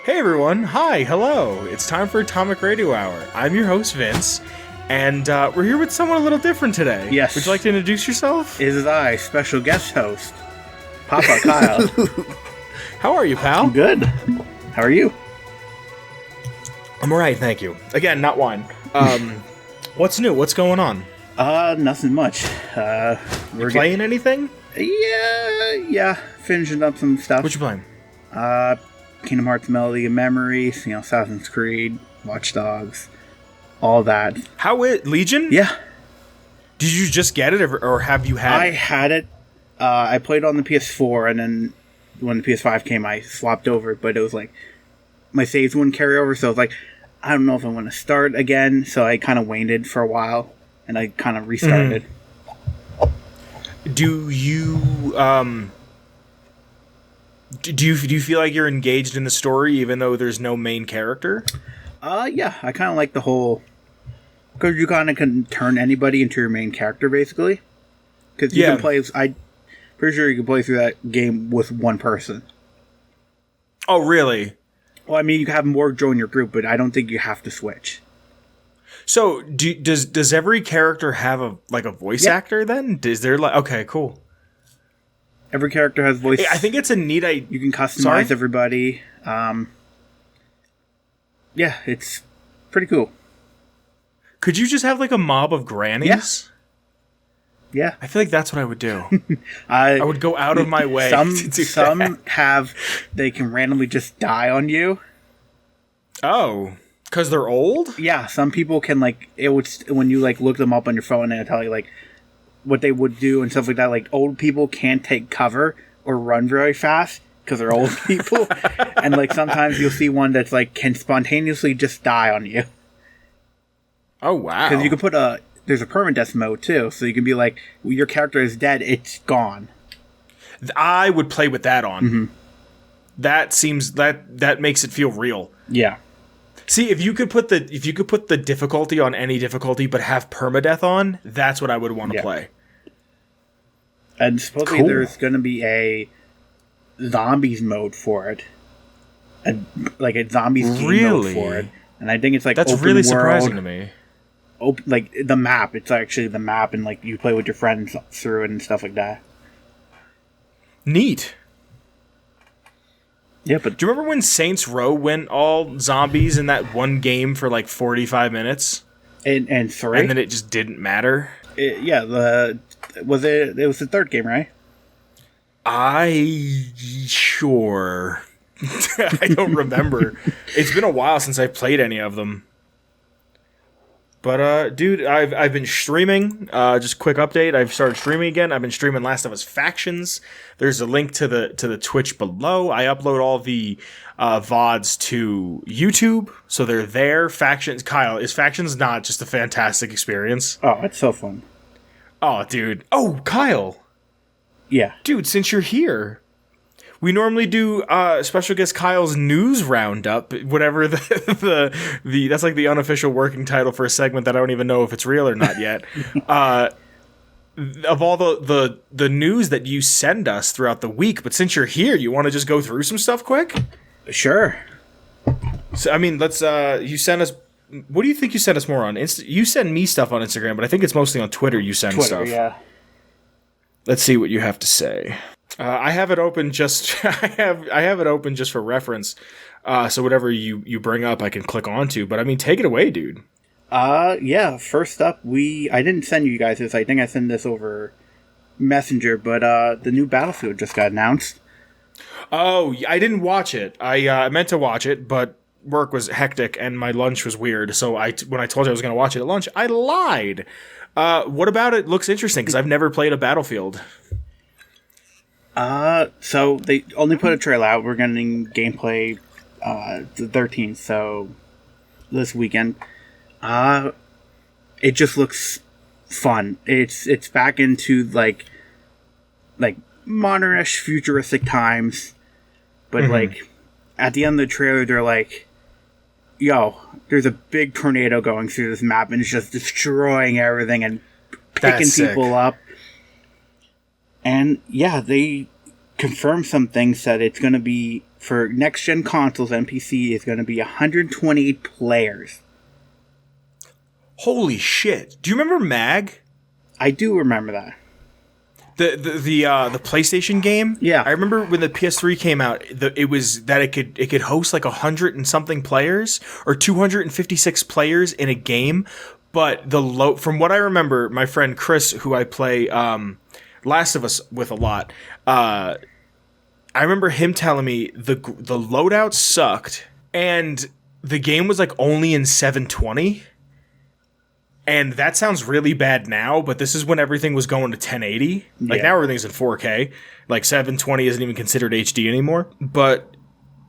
Hey everyone, hi, hello. It's time for Atomic Radio Hour. I'm your host, Vince, and we're here with someone a little different today. Yes. Would you like to introduce yourself? It is I, special guest host, Poppa Kyle. How are you, pal? I'm good. How are you? I'm alright, thank you. Again, not wine. What's new? What's going on? Nothing much. We're playing anything? Yeah, finishing up some stuff. What you playing? Kingdom Hearts Melody of Memories, Assassin's Creed, Watch Dogs, all that. How it Legion? Yeah. Did you just get it, or have you had I it? had it. I played on the PS4, and then when the PS5 came, I swapped over, but it was like, my saves wouldn't carry over, so I was like, I don't know if I want to start again, so I kind of waited for a while, and I kind of restarted. Do you, do you feel like you're engaged in the story even though there's no main character? Yeah, I kind of like the whole, because you kind of can turn anybody into your main character, basically. Because you can play, I'm pretty sure you can play through that game with one person. Oh, really? Well, I mean, you can have more join your group, but I don't think you have to switch. So, does every character have a voice actor then? Is there okay, cool. Every character has voice. I think it's a neat idea. You can customize everybody. Yeah, it's pretty cool. Could you just have a mob of grannies? Yeah. I feel like that's what I would do. I would go out of my way to do that. They can randomly just die on you. Oh, because they're old? Yeah, some people can, when you, look them up on your phone and it'll tell you, what they would do and stuff like that. Old people can't take cover or run very fast because they're old people. And, sometimes you'll see one that's, can spontaneously just die on you. Oh, wow. Because you can put there's a permadeath mode, too. So you can be your character is dead, it's gone. I would play with that on. Mm-hmm. That seems, that makes it feel real. Yeah. See, if you could put the difficulty on any difficulty but have permadeath on, that's what I would want to play. And supposedly there's going to be a zombies mode for it. A zombies game mode for it. And I think it's that's open really world, surprising to me. The map. It's actually the map, and you play with your friends through it and stuff like that. Neat. Yeah, but do you remember when Saints Row went all zombies in that one game for 45 minutes? And 3? And then it just didn't matter? It was the third game, right? Sure. I don't remember. It's been a while since I've played any of them. But, dude, I've been streaming. Just quick update. I've started streaming again. I've been streaming Last of Us Factions. There's a link to the Twitch below. I upload all the VODs to YouTube, so they're there. Factions. Kyle, is Factions not just a fantastic experience? Oh, it's so fun. Oh, dude. Oh, Kyle. Yeah. Dude, since you're here, we normally do special guest Kyle's news roundup, whatever the that's the unofficial working title for a segment that I don't even know if it's real or not yet. Of all the news that you send us throughout the week, but since you're here, you want to just go through some stuff quick? Sure. So I mean, let's you send us. What do you think you send us more on? You send me stuff on Instagram, but I think it's mostly on Twitter you send stuff. Yeah. Let's see what you have to say. I have it open just I have it open just for reference. So whatever you bring up, I can click onto. But I mean, take it away, dude. Yeah. First up, I didn't send you guys this. I think I sent this over Messenger, but the new Battlefield just got announced. Oh, I didn't watch it. I meant to watch it, but work was hectic and my lunch was weird. So when I told you I was going to watch it at lunch, I lied. What about it looks interesting? Because I've never played a Battlefield. So they only put a trailer out. We're getting gameplay the 13th, so this weekend. It just looks fun. It's back into like modernish futuristic times, but at the end of the trailer they're like, yo, there's a big tornado going through this map and it's just destroying everything and picking people up. And yeah, they confirmed some things that it's going to be for next gen consoles and PC is going to be 128 players. Holy shit! Do you remember Mag? I do remember that. The PlayStation game. Yeah, I remember when the PS3 came out. It was that it could host like 100 and something players or 256 players in a game. But from what I remember, my friend Chris, who I play Last of Us with a lot, I remember him telling me the loadout sucked and the game was like only in 720. And that sounds really bad now, but this is when everything was going to 1080. Like now everything's in 4K. Like 720 isn't even considered HD anymore. But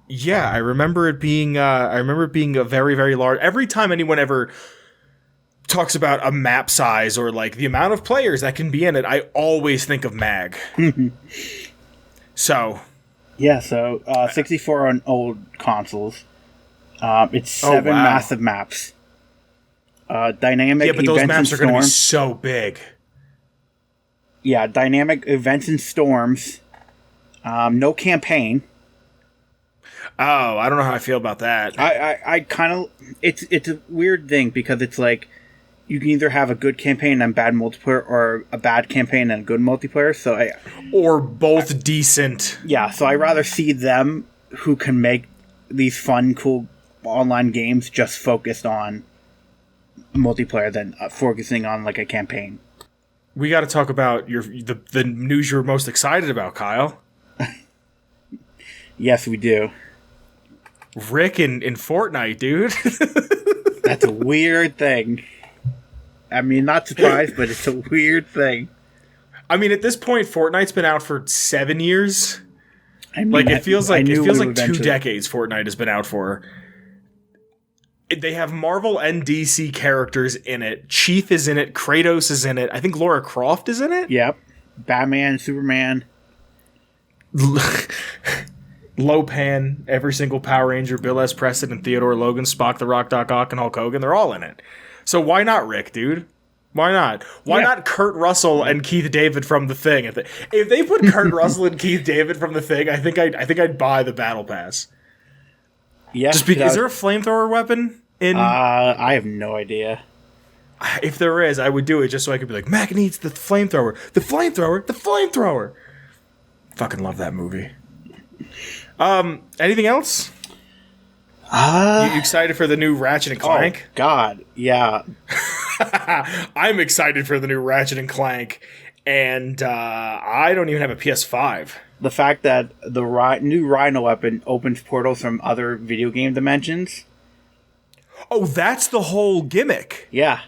yeah, I remember it being a very, very large. Every time anyone ever talks about a map size or like the amount of players that can be in it, I always think of Mag. So 64 on old consoles. It's 7 massive maps. Dynamic yeah, but those maps are going to be so big. Yeah, dynamic events and storms. No campaign. Oh, I don't know how I feel about that. I kind of... It's a weird thing because it's like you can either have a good campaign and bad multiplayer or a bad campaign and good multiplayer. Or both decent. Yeah, so I'd rather see them who can make these fun, cool online games just focused on multiplayer than focusing on like a campaign. We got to talk about the news you're most excited about, Kyle. Yes, we do. Rick in Fortnite, dude. That's a weird thing. I mean, not surprised, but it's a weird thing. I mean, at this point, Fortnite's been out for 7 years. I mean, like it feels like 2 eventually... decades Fortnite has been out for. They have Marvel and DC characters in it. Chief is in it. Kratos is in it. I think Lara Croft is in it. Yep. Batman, Superman. Lopan, every single Power Ranger, Bill S. Preston and Theodore Logan, Spock the Rock, Doc Ock, and Hulk Hogan. They're all in it. So why not Rick, dude? Why not? Why not Kurt Russell and Keith David from The Thing? If they put Kurt Russell and Keith David from The Thing, I think I'd buy the Battle Pass. Yeah. Is there a flamethrower weapon in? I have no idea. If there is, I would do it just so I could be like, Mac needs the flamethrower. The flamethrower. The flamethrower. Fucking love that movie. Anything else? You excited for the new Ratchet and Clank? Oh, God, yeah. I'm excited for the new Ratchet and Clank, and I don't even have a PS5. The fact that the new Rhino weapon opens portals from other video game dimensions. Oh, that's the whole gimmick. Yeah.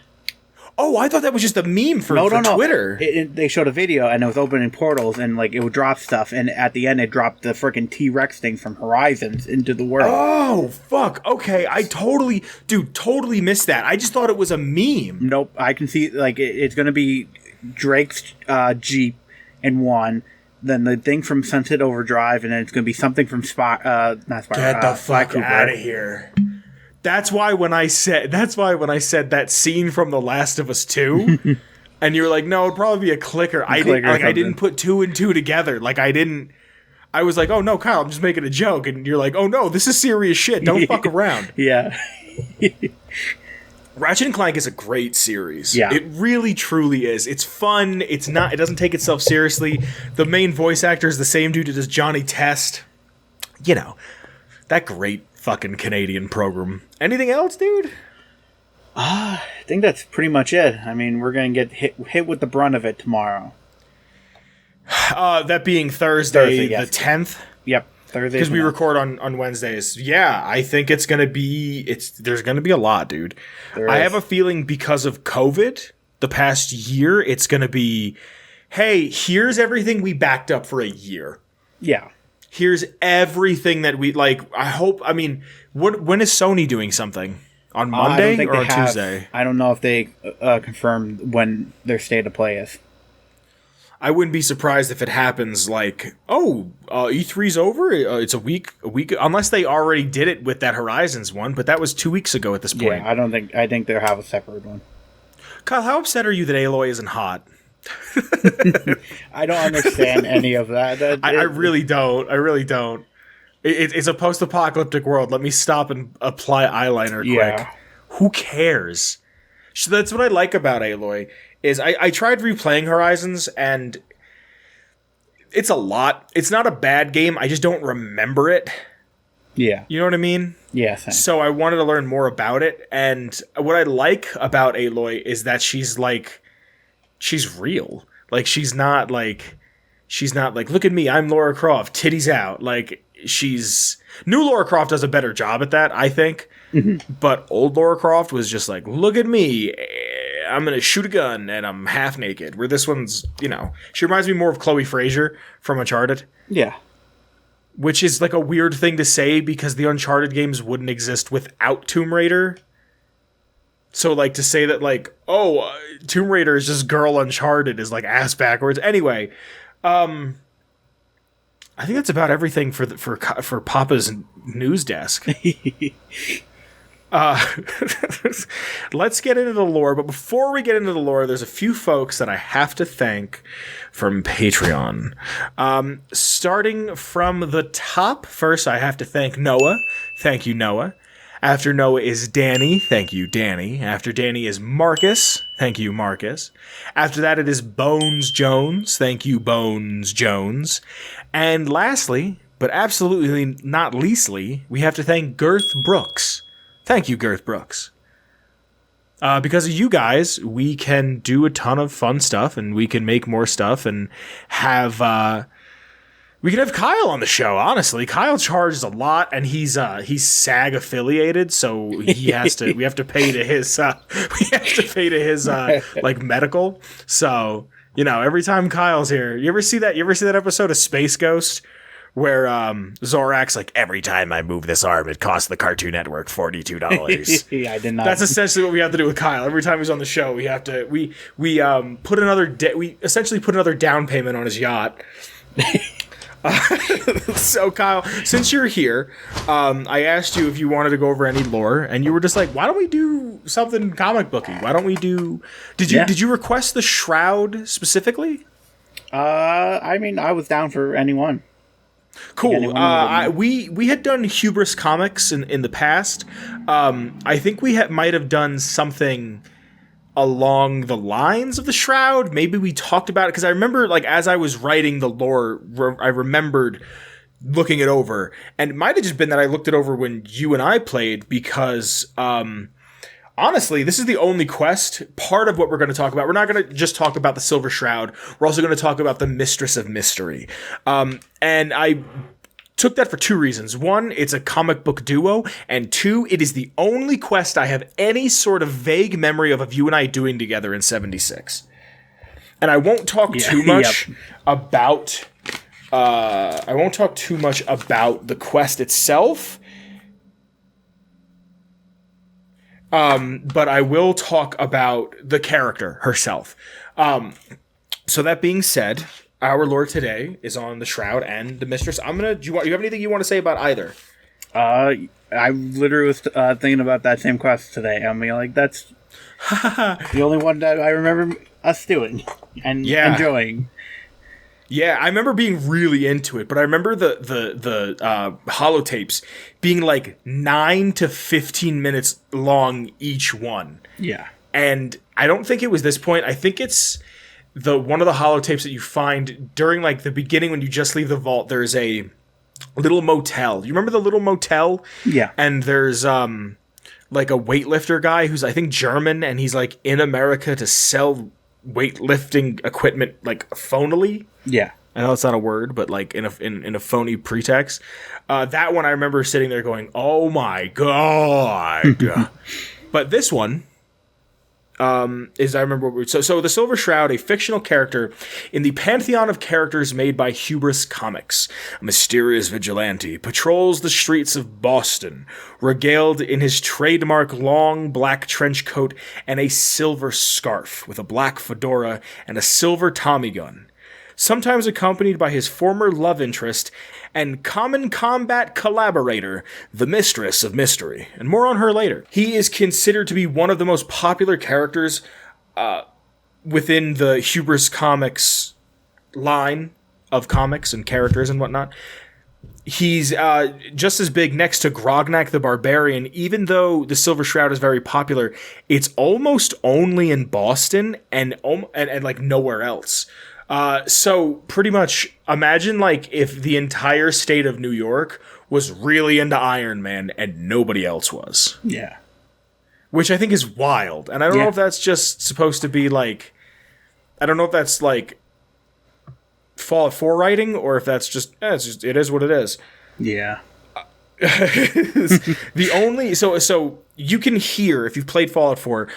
Oh, I thought that was just a meme for Twitter. They showed a video, and it was opening portals, and like it would drop stuff, and at the end, it dropped the freaking T-Rex thing from Horizons into the world. Oh, fuck. Okay, I totally missed that. I just thought it was a meme. Nope, I can see, like, it's going to be Drake's Jeep in one, then the thing from Sunset Overdrive, and then it's going to be something from Get the fuck out of here. That's why when I said that scene from The Last of Us 2, and you were like, no, it'd probably be a clicker. I didn't put 2 and 2 together. I was like, oh no, Kyle, I'm just making a joke, and you're like, oh no, this is serious shit. Don't fuck around. Yeah. Ratchet and Clank is a great series. Yeah. It really truly is. It's fun. It doesn't take itself seriously. The main voice actor is the same dude who does Johnny Test. You know, that great fucking Canadian program. Anything else, dude? I think that's pretty much it. I mean, we're going to get hit with the brunt of it tomorrow. That being Thursday yes. the 10th? Yep, Thursday. Because we record on Wednesdays. Yeah, I think it's going to be... There's going to be a lot, dude. I have a feeling because of COVID, the past year, it's going to be, hey, here's everything we backed up for a year. Yeah. Here's everything that we... when is Sony doing something? On Monday or on Tuesday? I don't know if they confirmed when their state of play is. I wouldn't be surprised if it happens E3's over. It's a week, unless they already did it with that Horizons one, but that was 2 weeks ago at this point. Yeah, I think they'll have a separate one. Kyle, how upset are you that Aloy isn't hot? I don't understand any of that. I really don't. I really don't. It's a post-apocalyptic world. Let me stop and apply eyeliner quick. Who cares? So that's what I like about Aloy, is I tried replaying Horizons, and it's a lot. It's not a bad game. I just don't remember it. Yeah. You know what I mean? Yeah. So I wanted to learn more about it, and what I like about Aloy is that she's real. Like, she's not like, look at me, I'm Lara Croft, titties out. Like, new Lara Croft does a better job at that, I think. Mm-hmm. But old Lara Croft was just like, look at me, I'm gonna shoot a gun and I'm half naked. Where this one's, she reminds me more of Chloe Frazer from Uncharted. Yeah. Which is like a weird thing to say because the Uncharted games wouldn't exist without Tomb Raider. So, like, to say that, like, Tomb Raider is just girl Uncharted is, like, ass backwards. Anyway, I think that's about everything for Poppa's news desk. Let's get into the lore, but before we get into the lore, there's a few folks that I have to thank from Patreon. Starting from the top, first I have to thank Noah. Thank you, Noah. After Noah is Danny. Thank you, Danny. After Danny is Marcus. Thank you, Marcus. After that, it is Bones Jones. Thank you, Bones Jones. And lastly, but absolutely not leastly, we have to thank Girth Brooks. Thank you, Girth Brooks. Because of you guys, we can do a ton of fun stuff, and we can make more stuff, and have... we can have Kyle on the show, honestly. Kyle charges a lot, and he's SAG affiliated, so he has to. We have to pay to his. Like, medical. So, every time Kyle's here, you ever see that episode of Space Ghost where Zorak's like, every time I move this arm, it costs the Cartoon Network $42. Yeah, I did not. That's essentially what we have to do with Kyle. Every time he's on the show, we have to we essentially put another down payment on his yacht. So Kyle, since you're here, I asked you if you wanted to go over any lore, and you were just like, why don't we do something comic booky? Why don't we do... Did you request the Shroud specifically? I mean, I was down for anyone. Cool. We had done Hubris Comics in the past. I think we might have done something along the lines of the Shroud. Maybe we talked about it, because I remember, like, as I was writing the lore, I remembered looking it over, and it might have just been that I looked it over when you and I played, because honestly, this is the only quest. Part of what we're going to talk about, we're not going to just talk about the Silver Shroud, we're also going to talk about the Mistress of Mystery, and I took that for two reasons. One, it's a comic book duo, and two, it is the only quest I have any sort of vague memory of you and I doing together in 76. And I won't talk too much about the quest itself. But I will talk about the character herself. So that being said, our lore today is on the Shroud and the Mistress. Do you have anything you want to say about either? I literally was thinking about that same quest today. I mean, like, that's the only one that I remember us doing and enjoying. Yeah, I remember being really into it, but I remember the holotapes being like 9 to 15 minutes long each one. Yeah. And I don't think it was this point. I think it's one of the holotapes that you find during, like, the beginning when you just leave the vault. There's a little motel. You remember the little motel? Yeah. And there's like a weightlifter guy who's, I think, German, and he's like in America to sell weightlifting equipment, like, phonily. Yeah. I know it's not a word, but like in a phony pretext. That one I remember sitting there going, "Oh my god!" But this one is, I remember, so the Silver Shroud, a fictional character in the pantheon of characters made by Hubris Comics, a mysterious vigilante, patrols the streets of Boston, regaled in his trademark long black trench coat and a silver scarf, with a black fedora and a silver Tommy gun. Sometimes accompanied by his former love interest and common combat collaborator, the Mistress of Mystery. And more on her later. He is considered to be one of the most popular characters within the Hubris Comics line of comics and characters and whatnot. He's just as big next to Grognak the Barbarian. Even though the Silver Shroud is very popular, it's almost only in Boston and like nowhere else. So pretty much imagine like if the entire state of New York was really into Iron Man and nobody else was. Yeah. Which I think is wild. And I don't know if that's just supposed to be like, I don't know if that's like Fallout 4 writing, or if that's just, it is what it is. Yeah. The only, so you can hear, if you've played Fallout 4,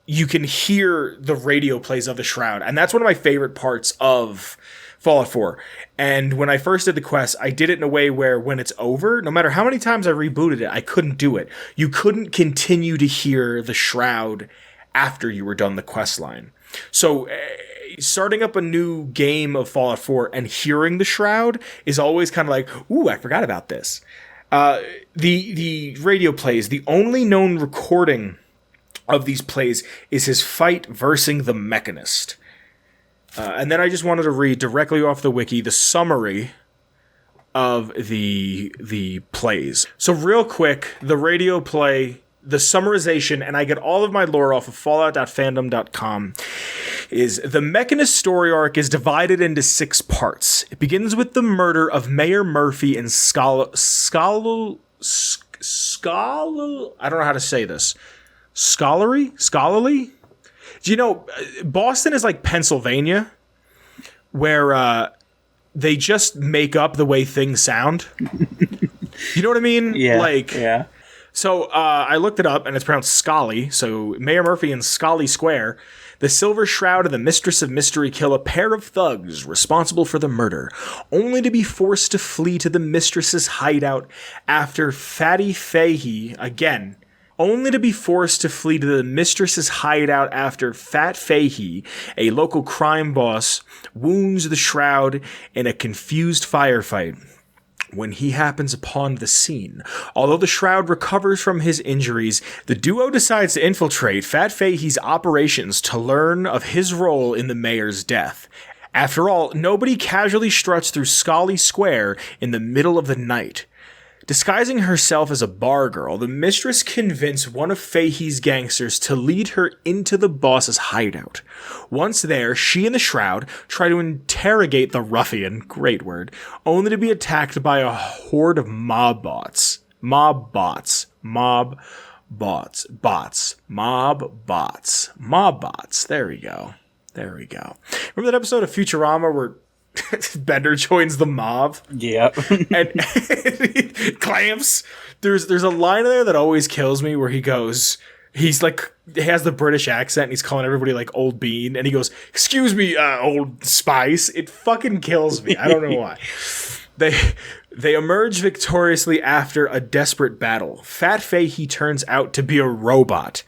you can hear the radio plays of the Shroud. And that's one of my favorite parts of Fallout 4. And when I first did the quest, I did it in a way where when it's over, no matter how many times I rebooted it, I couldn't do it. You couldn't continue to hear the Shroud after you were done the quest line. So starting up a new game of Fallout 4 and hearing the Shroud is always kind of like, ooh, I forgot about this. The radio plays, the only known recording of these plays is his fight versus the Mechanist. And then I just wanted to read directly off the wiki the summary of the plays. So real quick, the radio play, the summarization, and I get all of my lore off of fallout.fandom.com, is the Mechanist story arc is divided into 6 parts. It begins with the murder of Mayor Murphy and I don't know how to say this. Scholarly? Do you know, Boston is like Pennsylvania, where they just make up the way things sound. You know what I mean? Yeah. So I looked it up, and it's pronounced Scully. So Mayor Murphy and Scully Square. The Silver Shroud and the Mistress of Mystery kill a pair of thugs responsible for the murder, only to be forced to flee to the Mistress's hideout after Fatty Fahey, again, only to be forced to flee to the Mistress's hideout after Fat Fahey, a local crime boss, wounds the Shroud in a confused firefight. When he happens upon the scene, although the Shroud recovers from his injuries, the duo decides to infiltrate Fat Fahey's operations to learn of his role in the mayor's death. After all, nobody casually struts through Scully Square in the middle of the night. Disguising herself as a bar girl, the Mistress convinced one of Fahey's gangsters to lead her into the boss's hideout. Once there, she and the Shroud try to interrogate the ruffian, great word, only to be attacked by a horde of mob bots. There we go. Remember that episode of Futurama where Bender joins the mob? Yeah. And clamps. There's a line there that always kills me where he's like, he has the British accent and he's calling everybody like Old Bean, and he goes, "Excuse me, Old Spice." It fucking kills me. I don't know why. They emerge victoriously after a desperate battle. Fat Fahey turns out to be a robot.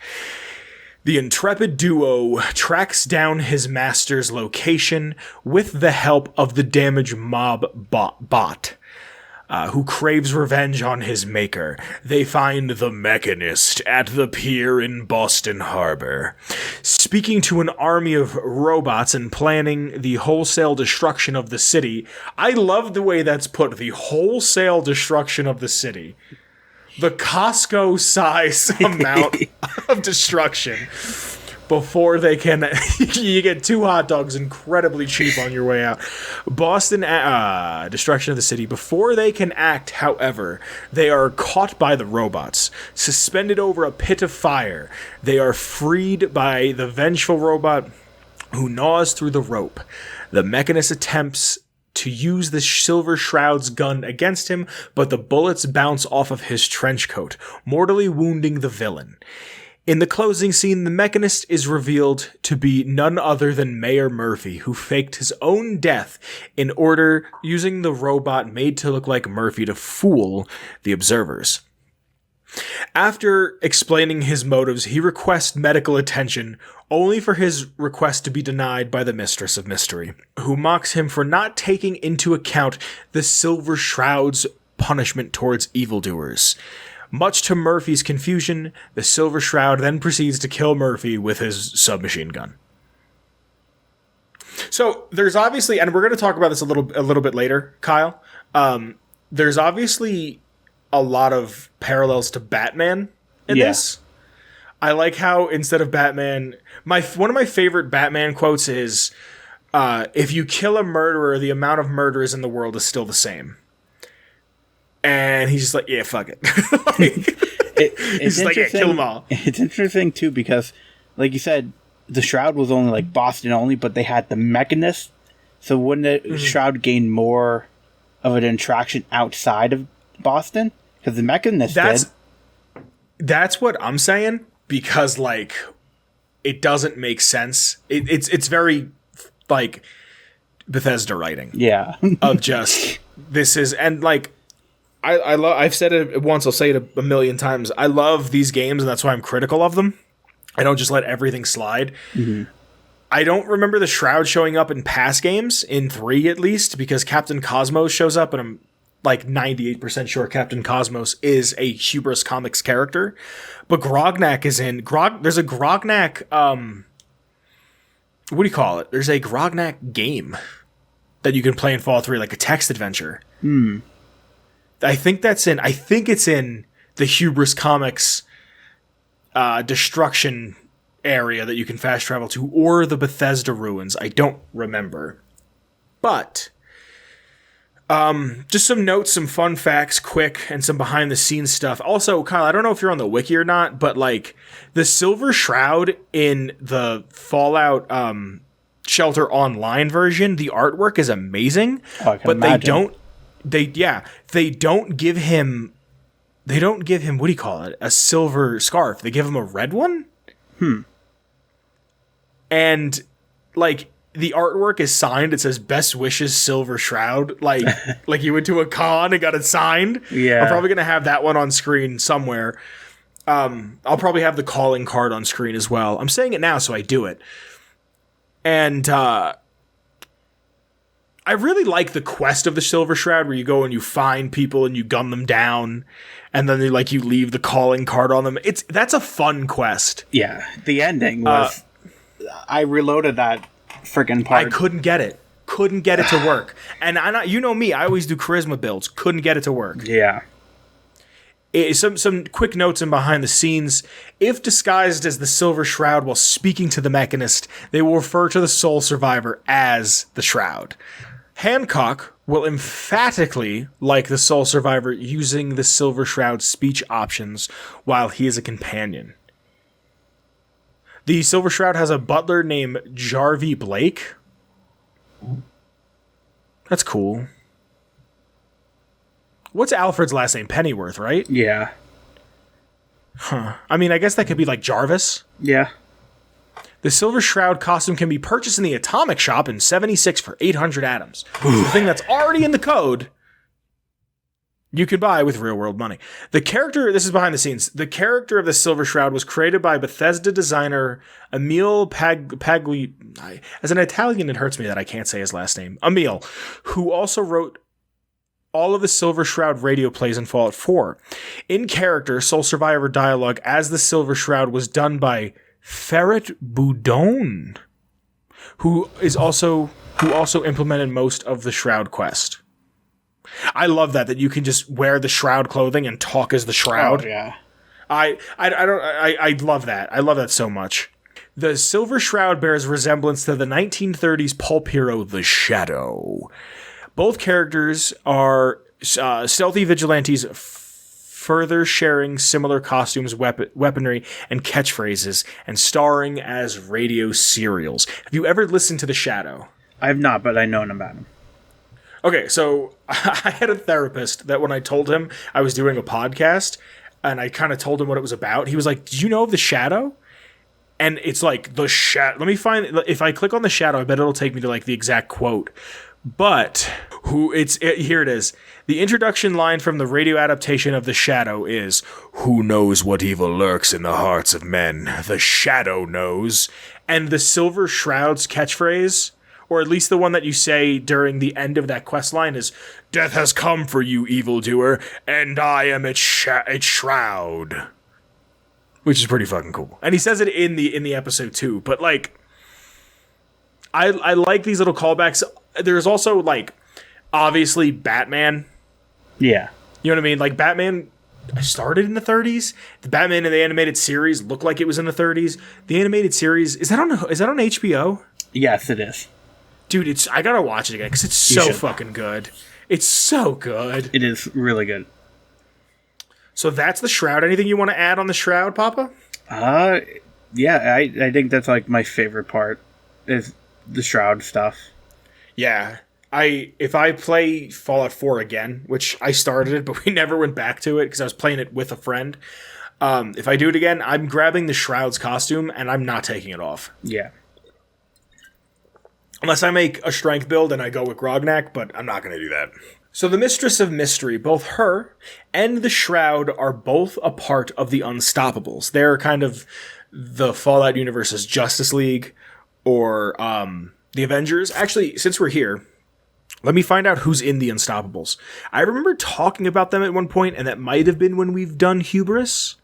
The intrepid duo tracks down his master's location with the help of the damaged mob bot, who craves revenge on his maker. They find the Mechanist at the pier in Boston Harbor. Speaking to an army of robots and planning the wholesale destruction of the city. I love the way that's put, the wholesale destruction of the city. The Costco size amount of destruction before they can. You get 2 hot dogs incredibly cheap on your way out. Boston destruction of the city. Before they can act, however, they are caught by the robots, suspended over a pit of fire. They are freed by the vengeful robot who gnaws through the rope. The Mechanist attempts to use the Silver Shroud's gun against him, but the bullets bounce off of his trench coat, mortally wounding the villain. In the closing scene, the Mechanist is revealed to be none other than Mayor Murphy, who faked his own death in order using the robot made to look like Murphy to fool the observers. After explaining his motives, he requests medical attention, only for his request to be denied by the Mistress of Mystery, who mocks him for not taking into account the Silver Shroud's punishment towards evildoers. Much to Murphy's confusion, the Silver Shroud then proceeds to kill Murphy with his submachine gun. So there's obviously, and we're going to talk about this a little bit later, Kyle. There's obviously a lot of parallels to Batman in this. I like how instead of Batman, one of my favorite Batman quotes is, "If you kill a murderer, the amount of murderers in the world is still the same." And he's just like, "Yeah, fuck it." He's just like, "Yeah, kill them all." It's interesting too because, like you said, the Shroud was only like Boston only, but they had the Mechanist. So wouldn't the Shroud gain more of an attraction outside of Boston? Because the Mechanist did. That's what I'm saying, because like it doesn't make sense. It's very like Bethesda writing. Yeah. Of just this is, and like I've said it once, I'll say it a million times. I love these games, and that's why I'm critical of them. I don't just let everything slide. Mm-hmm. I don't remember the Shroud showing up in past games, in 3 at least, because Captain Cosmos shows up, and I'm like 98% sure Captain Cosmos is a Hubris Comics character. But Grognak is in... There's a Grognak... what do you call it? There's a Grognak game that you can play in Fallout 3, like a text adventure. I think it's in the Hubris Comics destruction area that you can fast travel to, or the Bethesda ruins. I don't remember. But just some notes, some fun facts, quick, and some behind the scenes stuff. Also, Kyle, I don't know if you're on the wiki or not, but like the Silver Shroud in the Fallout Shelter Online version, the artwork is amazing. Oh, I can imagine. They don't give him, what do you call it? A silver scarf. They give him a red one. And like the artwork is signed. It says "Best Wishes, Silver Shroud." Like you went to a con and got it signed. Yeah. I'm probably gonna have that one on screen somewhere. I'll probably have the calling card on screen as well. I'm saying it now, so I do it. And I really like the quest of the Silver Shroud, where you go and you find people and you gun them down, and then you leave the calling card on them. That's a fun quest. Yeah, the ending was. I reloaded that freaking part. I couldn't get it. Couldn't get it to work. And you know me, I always do charisma builds. Couldn't get it to work. Yeah. Some quick notes and behind the scenes. If disguised as the Silver Shroud while speaking to the Mechanist, they will refer to the sole survivor as the Shroud. Hancock will emphatically like the sole survivor using the Silver Shroud's speech options while he is a companion. The Silver Shroud has a butler named Jarvie Blake. That's cool. What's Alfred's last name? Pennyworth, right? Yeah. Huh. I mean, I guess that could be like Jarvis. Yeah. The Silver Shroud costume can be purchased in the Atomic Shop in 76 for 800 atoms. The thing that's already in the code, you could buy with real-world money. This is behind the scenes. The character of the Silver Shroud was created by Bethesda designer Emil Pagli. As an Italian, it hurts me that I can't say his last name. Emil, who also wrote all of the Silver Shroud radio plays in Fallout 4. In character, Sole Survivor dialogue as the Silver Shroud was done by Ferret Boudon, who also implemented most of the Shroud quest. I love that you can just wear the Shroud clothing and talk as the Shroud. Oh, yeah. I love that. I love that so much. The Silver Shroud bears resemblance to the 1930s pulp hero The Shadow. Both characters are stealthy vigilantes, further sharing similar costumes, weaponry, and catchphrases, and starring as radio serials. Have you ever listened to The Shadow? I have not, but I know about him. Okay, so I had a therapist that when I told him I was doing a podcast, and I kind of told him what it was about, he was like, "Did you know of The Shadow?" And it's like, The Shadow. Let me find... If I click on The Shadow, I bet it'll take me to like the exact quote. But here it is. The introduction line from the radio adaptation of The Shadow is, "Who knows what evil lurks in the hearts of men? The Shadow knows." And the Silver Shroud's catchphrase, or at least the one that you say during the end of that quest line is, "Death has come for you, evildoer, and I am its shroud." Which is pretty fucking cool. And he says it in the episode too, but like I like these little callbacks. There's also like obviously Batman. Yeah. You know what I mean? Like Batman started in the 30s. The Batman in the animated series looked like it was in the 30s. The animated series is that on HBO? Yes, it is. Dude, I gotta watch it again because it's so fucking good. It's so good. It is really good. So that's the Shroud. Anything you want to add on the Shroud, Poppa? Yeah, I think that's like my favorite part is the Shroud stuff. Yeah. If I play Fallout 4 again, which I started it, but we never went back to it because I was playing it with a friend. If I do it again, I'm grabbing the Shroud's costume and I'm not taking it off. Yeah. Unless I make a strength build and I go with Grognak, but I'm not going to do that. So the Mistress of Mystery, both her and the Shroud are both a part of the Unstoppables. They're kind of the Fallout universe's Justice League or the Avengers. Actually, since we're here, let me find out who's in the Unstoppables. I remember talking about them at one point, and that might have been when we've done Hubris.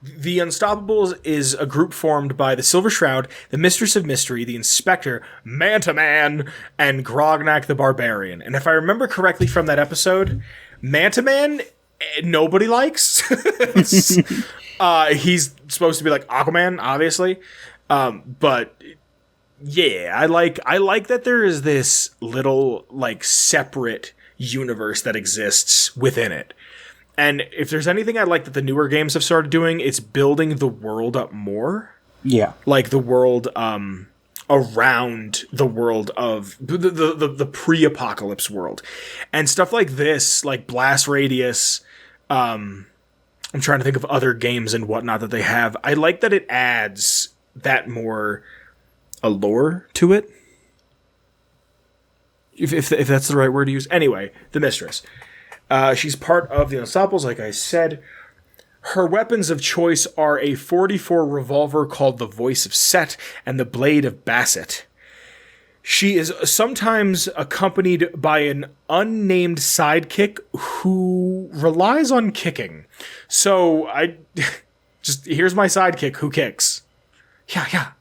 The Unstoppables is a group formed by the Silver Shroud, the Mistress of Mystery, the Inspector, Manta Man, and Grognak the Barbarian. And if I remember correctly from that episode, Manta Man, nobody likes. He's supposed to be like Aquaman, obviously. But yeah, I like that there is this little like separate universe that exists within it. And if there's anything I like that the newer games have started doing, it's building the world up more. Yeah. Like the world around the world of the pre-apocalypse world. And stuff like this, like Blast Radius, I'm trying to think of other games and whatnot that they have. I like that it adds that more allure to it. If that's the right word to use. Anyway, the Mistress. She's part of the Unstoppables, like I said. Her weapons of choice are a .44 revolver called the Voice of Set and the Blade of Basset. She is sometimes accompanied by an unnamed sidekick who relies on kicking. So here's my sidekick who kicks. Yeah.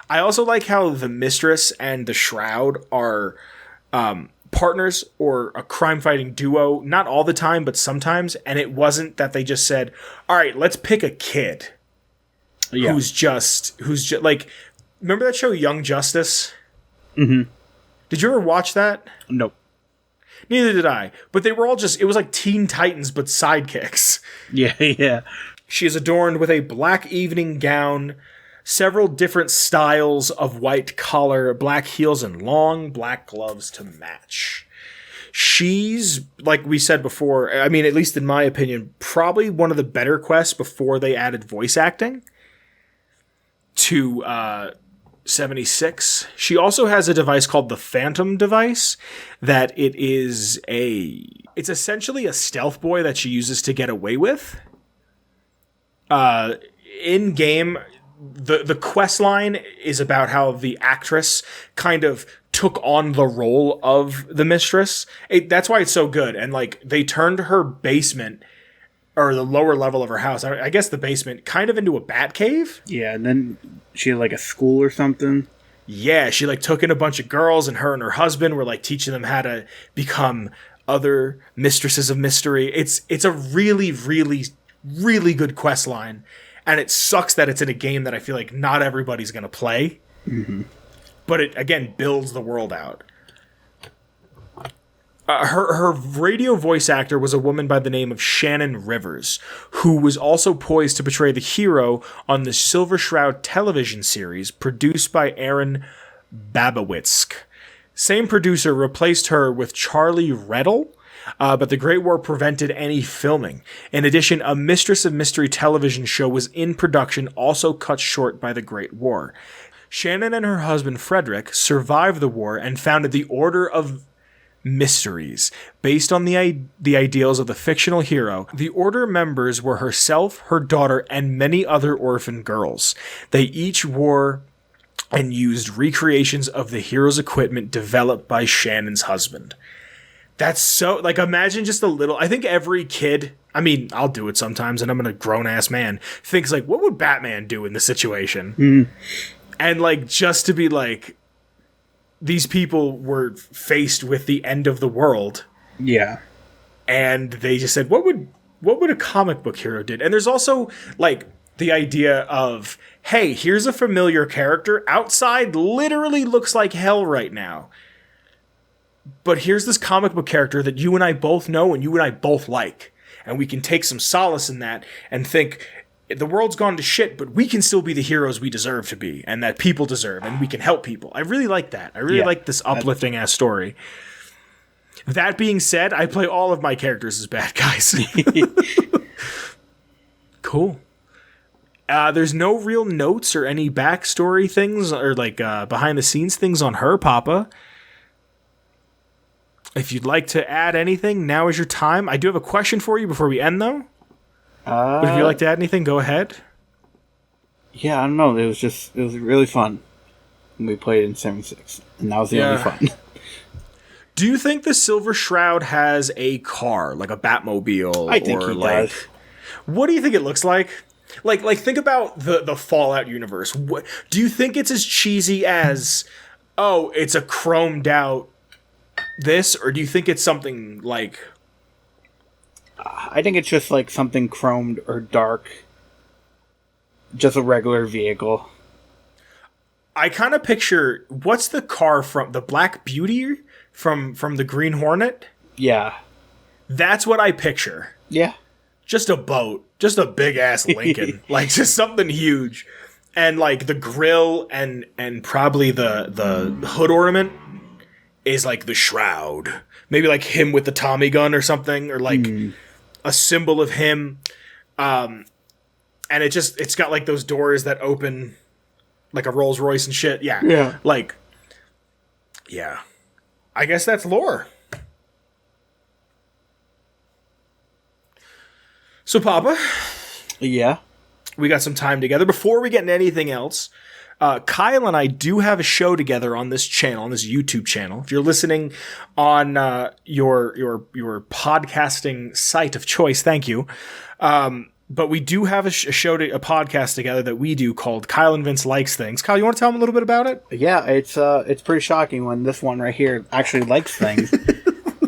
I also like how the Mistress and the Shroud are partners or a crime-fighting duo, not all the time, but sometimes, and it wasn't that they just said, all right, let's pick a kid who's just like, remember that show Young Justice? Mm-hmm. Did you ever watch that? Nope. Neither did I, but they were all it was like Teen Titans, but sidekicks. Yeah. She is adorned with a black evening gown, several different styles of white collar, black heels, and long black gloves to match. She's, like we said before, I mean, at least in my opinion, probably one of the better quests before they added voice acting to 76. She also has a device called the Phantom device that it's essentially a stealth boy that she uses to get away with. In game, the quest line is about how the actress kind of took on the role of the Mistress. That's why it's so good. And like they turned her basement or the lower level of her house, I guess the basement, kind of into a bat cave. Yeah, and then she had like a school or something. Yeah, she like took in a bunch of girls, and her husband were like teaching them how to become other mistresses of mystery. It's a really, really, really good quest line. And it sucks that it's in a game that I feel like not everybody's going to play. Mm-hmm. But it, again, builds the world out. Her radio voice actor was a woman by the name of Shannon Rivers, who was also poised to portray the hero on the Silver Shroud television series produced by Aaron Babawitzk. Same producer replaced her with Charlie Reddle, but the Great War prevented any filming. In addition, a Mistress of Mystery television show was in production, also cut short by the Great War. Shannon and her husband Frederick survived the war and founded the Order of Mysteries, based on the ideals of the fictional hero. The Order members were herself, her daughter, and many other orphan girls. They each wore and used recreations of the hero's equipment developed by Shannon's husband. That's so, like, imagine just a little, I think every kid, I mean, I'll do it sometimes, and I'm a grown-ass man, thinks, like, what would Batman do in this situation? Mm. And, like, just to be like, these people were faced with the end of the world. Yeah. And they just said, what would a comic book hero do? And there's also, like, the idea of, hey, here's a familiar character. Outside literally looks like hell right now. But here's this comic book character that you and I both know and you and I both like. And we can take some solace in that and think, the world's gone to shit, but we can still be the heroes we deserve to be and that people deserve, and we can help people. I really like that. I really like this uplifting-ass story. That being said, I play all of my characters as bad guys. Cool. There's no real notes or any backstory things or, like, behind-the-scenes things on her, Poppa. If you'd like to add anything, now is your time. I do have a question for you before we end, though. But if you'd like to add anything, go ahead. Yeah, I don't know. It was really fun when we played in 76. And that was the only fun. Do you think the Silver Shroud has a car, like a Batmobile? I think he does. What do you think it looks like? Like think about the Fallout universe. What, do you think it's as cheesy as, oh, it's a chromed out this, or do you think it's something like... I think it's just like something chromed or dark. Just a regular vehicle. I kind of picture, what's the car from the Black Beauty from the Green Hornet? Yeah. That's what I picture. Yeah. Just a boat. Just a big ass Lincoln. Like, just something huge. And, like, the grill and probably the hood ornament is, like, the shroud. Maybe, like, him with the Tommy gun or something. Or, like, a symbol of him. And it's got, like, those doors that open like a Rolls Royce and shit. Yeah. Yeah. Like, yeah. I guess that's lore. So, Poppa. Yeah? We got some time together. Before we get into anything else, Kyle and I do have a show together on this channel, on this YouTube channel. If you're listening on your podcasting site of choice, thank you. But we do have a podcast together that we do called Kyle and Vince Likes Things. Kyle, you want to tell them a little bit about it? Yeah, it's pretty shocking when this one right here actually likes things.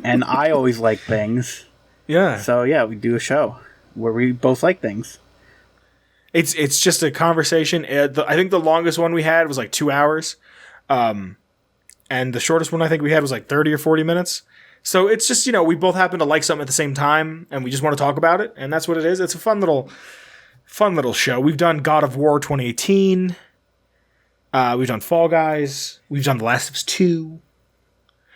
And I always like things. Yeah. So, yeah, we do a show where we both like things. It's just a conversation. I think the longest one we had was like 2 hours. And the shortest one I think we had was like 30 or 40 minutes. So it's just, we both happen to like something at the same time, and we just want to talk about it, and that's what it is. It's a fun little show. We've done God of War 2018. We've done Fall Guys. We've done The Last of Us 2.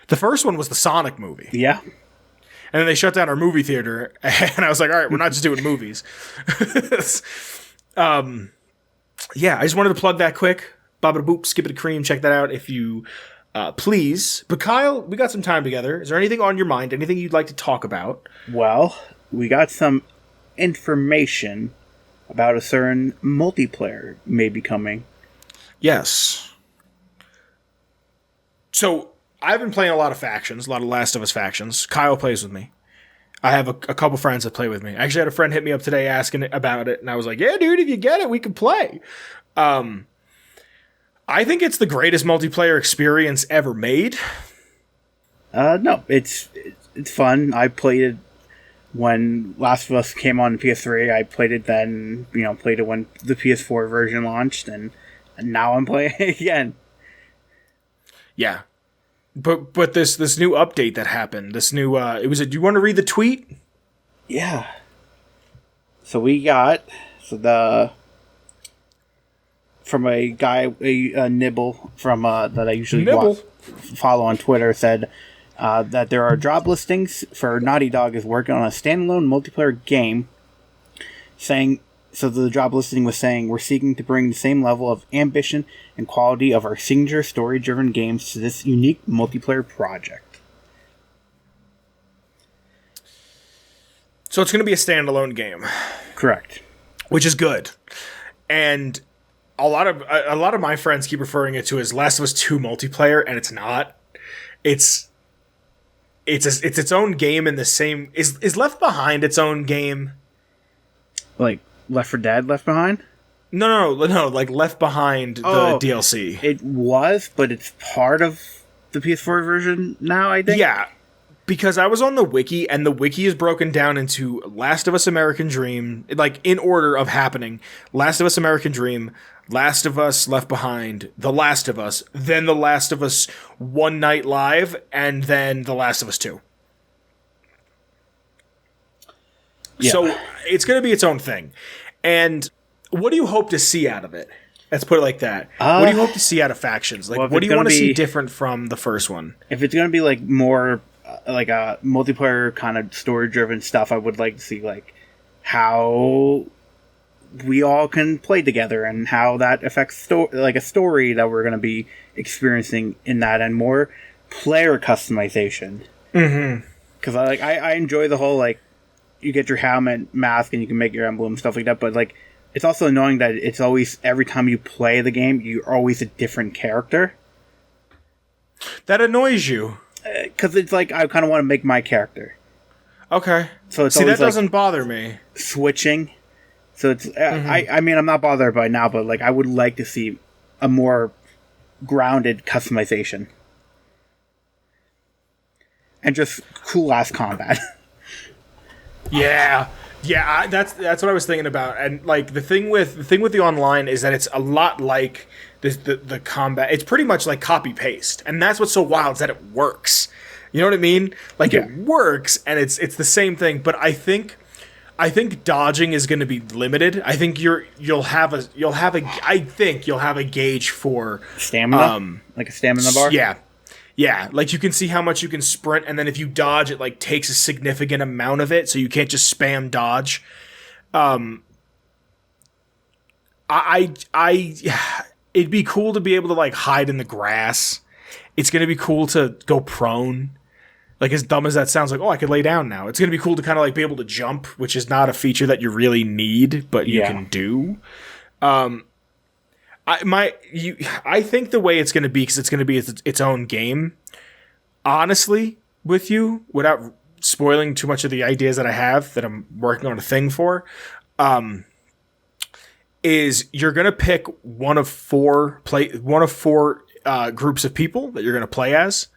The first one was the Sonic movie. Yeah. And then they shut down our movie theater, and I was like, all right, we're not just doing movies. Yeah, I just wanted to plug that quick. Baba-da-boop, skip-it-a-cream. Check that out if you... please. But Kyle, we got some time together. Is there anything on your mind? Anything you'd like to talk about? Well, we got some information about a certain multiplayer may be coming. Yes. So, I've been playing a lot of factions, a lot of Last of Us factions. Kyle plays with me. I have a couple friends that play with me. I actually had a friend hit me up today asking about it, and I was like, yeah, dude, if you get it, we can play. I think it's the greatest multiplayer experience ever made. No, it's fun. I played it when Last of Us came on PS3. I played it then, played it when the PS4 version launched, and now I'm playing it again. Yeah. But this new update that happened, this new, do you want to read the tweet? Yeah. So we got, from a guy, a Nibble from that I usually follow on Twitter, said that there are job listings for Naughty Dog is working on a standalone multiplayer game. So the job listing was saying, we're seeking to bring the same level of ambition and quality of our signature story-driven games to this unique multiplayer project. So it's going to be a standalone game. Correct. Which is good. And a lot of my friends keep referring it to as Last of Us 2 multiplayer, and it's not. It's its own game in the same. Is Left Behind its own game? Like Left 4 Dead, Left Behind? No. Like Left Behind, the DLC. It was, but it's part of the PS4 version now, I think. Yeah, because I was on the wiki, and the wiki is broken down into Last of Us American Dream, like in order of happening. Last of Us American Dream, Last of Us Left Behind, The Last of Us, then The Last of Us One Night Live, and then The Last of Us 2. Yeah. So it's going to be its own thing. And what do you hope to see out of it? Let's put it like that. What do you hope to see out of Factions? Like, what do you want to see different from the first one? If it's going to be like more like a multiplayer kind of story-driven stuff, I would like to see like how we all can play together and how that affects like a story that we're going to be experiencing in that, and more player customization. Mm-hmm. Because I enjoy the whole like you get your helmet, mask, and you can make your emblem, stuff like that. But like it's also annoying that it's always every time you play the game, you're always a different character. That annoys you. Because it's like I kind of want to make my character. Okay. So it's see, that like doesn't bother me. Switching. So it's I mean I'm not bothered by now, but like I would like to see a more grounded customization and just cool ass combat. Yeah, that's what I was thinking about. And like the thing with the online is that it's a lot like the combat. It's pretty much like copy paste, and that's what's so wild is that it works. You know what I mean? Like it works, and it's the same thing. But I think dodging is going to be limited. I think you'll have a gauge for stamina, like a stamina bar. Yeah, like you can see how much you can sprint, and then if you dodge, it like takes a significant amount of it, so you can't just spam dodge. It'd be cool to be able to like hide in the grass. It's gonna be cool to go prone. Like as dumb as that sounds, like I could lay down now. It's gonna be cool to kind of like be able to jump, which is not a feature that you really need, but you can do. I think the way it's going to be, because it's going to be its own game, honestly, with you, without spoiling too much of the ideas that I have that I'm working on a thing for, is you're going to pick one of four groups of people that you're going to play as.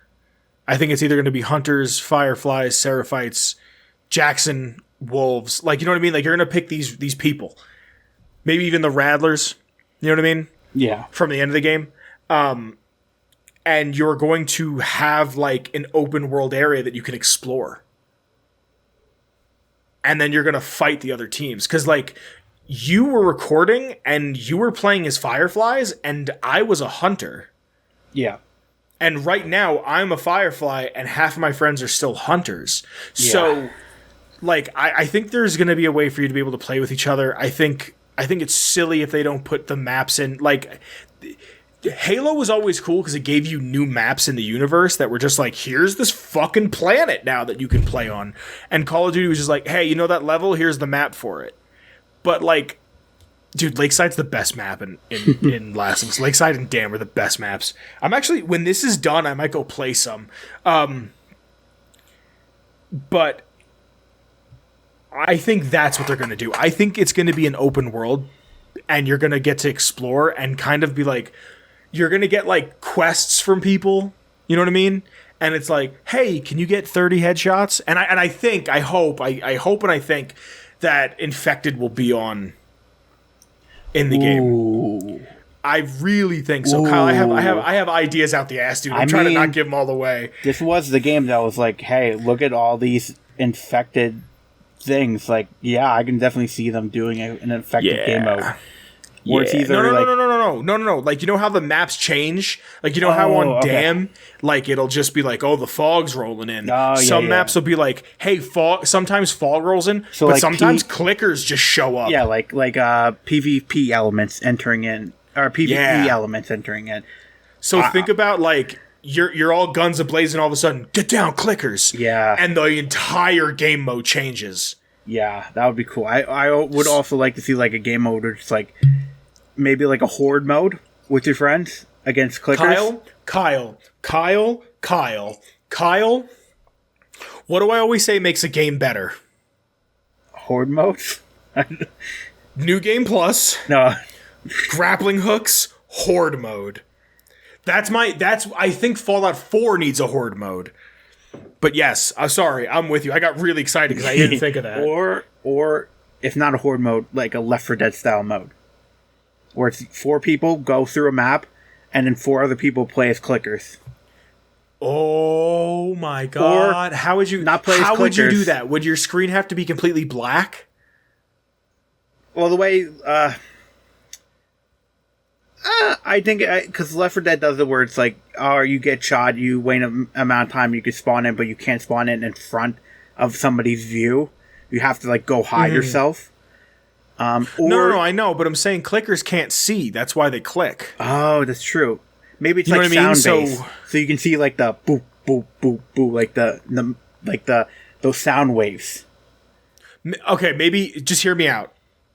I think it's either going to be hunters, fireflies, seraphites, Jackson, wolves. Like, you know what I mean? Like, you're going to pick these people. Maybe even the rattlers. You know what I mean? Yeah. From the end of the game. And you're going to have like an open world area that you can explore. And then you're going to fight the other teams. Because like you were recording and you were playing as fireflies and I was a hunter. Yeah. And right now I'm a firefly and half of my friends are still hunters. Yeah. So like I think there's going to be a way for you to be able to play with each other. I think it's silly if they don't put the maps in. Like, Halo was always cool because it gave you new maps in the universe that were just like, here's this fucking planet now that you can play on. And Call of Duty was just like, hey, you know that level? Here's the map for it. But, like, dude, Lakeside's the best map in Last of Us. Lakeside and Dam are the best maps. I'm actually, when this is done, I might go play some. But I think that's what they're going to do. I think it's going to be an open world, and you're going to get to explore and kind of be like, you're going to get like quests from people. You know what I mean? And it's like, hey, can you get 30 headshots? And I hope and I think that Infected will be on in the game. I really think so, Kyle. I have ideas out the ass, dude. I'm trying to not give them all away. This was the game that was like, hey, look at all these infected things. Like, yeah, I can definitely see them doing an infected game mode. Where it's either no. Like, you know how the maps change? Like, you know how on Dam, like, it'll just be like, oh, the fog's rolling in. Some maps will be like, hey, fog. Sometimes fog rolls in, but like sometimes clickers just show up. Yeah, like PvP elements entering in, or PvE elements entering in. So think about like you're all guns ablaze, and all of a sudden, get down, clickers. Yeah, and the entire game mode changes. Yeah, that would be cool. I would also like to see like a game mode where it's like maybe like a horde mode with your friends against clickers. Kyle. What do I always say makes a game better? Horde mode? New Game Plus. No. Grappling hooks. Horde mode. I think Fallout 4 needs a horde mode. But yes, I'm sorry, I'm with you. I got really excited because I didn't think of that. Or if not a horde mode, like a Left 4 Dead style mode. Where it's 4 people go through a map and then 4 other people play as clickers. Oh my god. Or how would you not play as How would you clickers. do that? Would your screen have to be completely black? Well, the way I think because Left 4 Dead does it where it's like, oh, you get shot, you wait an amount of time, you can spawn in, but you can't spawn in front of somebody's view. You have to like go hide yourself. No, I know, but I'm saying clickers can't see. That's why they click. Oh, that's true. Maybe it's You know like what I mean? sound based, so you can see like the boop boop boop boop, like those sound waves. Okay, maybe just hear me out.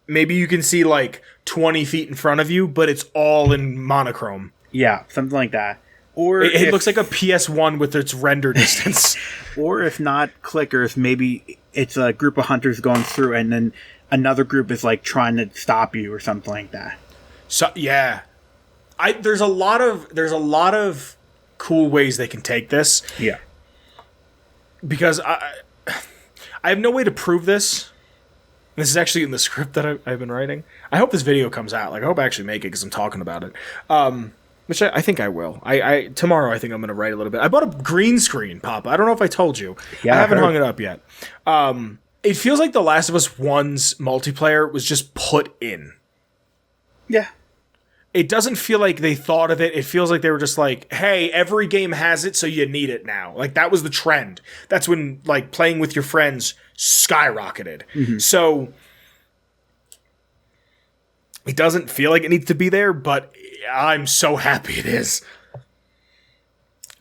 Maybe you can see like 20 feet in front of you, but it's all in monochrome. Yeah, something like that. Or it looks like a PS1 with its render distance. Or if not clickers, maybe it's a group of hunters going through, and then another group is like trying to stop you or something like that. So yeah, there's a lot of cool ways they can take this. Yeah, because I have no way to prove this. This is actually in the script that I've been writing. I hope this video comes out. Like, I hope I actually make it because I'm talking about it. Which I think I will. Tomorrow I think I'm going to write a little bit. I bought a green screen, Poppa. I don't know if I told you. Yeah, I haven't hung it up yet. It feels like The Last of Us 1's multiplayer was just put in. yeah. It doesn't feel like they thought of it. It feels like they were just like, hey, every game has it, so you need it now. Like, that was the trend. That's when, like, playing with your friends skyrocketed. Mm-hmm. So, it doesn't feel like it needs to be there, but I'm so happy it is.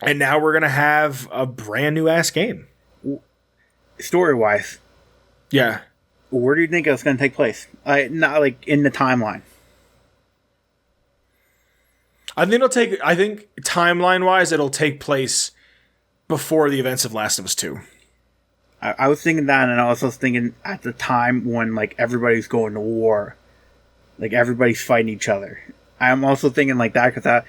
And now we're going to have a brand new ass game. Story-wise. Yeah. Where do you think it's going to take place? Not, like, in the timeline. I think timeline-wise, it'll take place before the events of Last of Us 2. I was thinking that, and I was also thinking at the time when, like, everybody's going to war. Like, everybody's fighting each other. I'm also thinking like that, because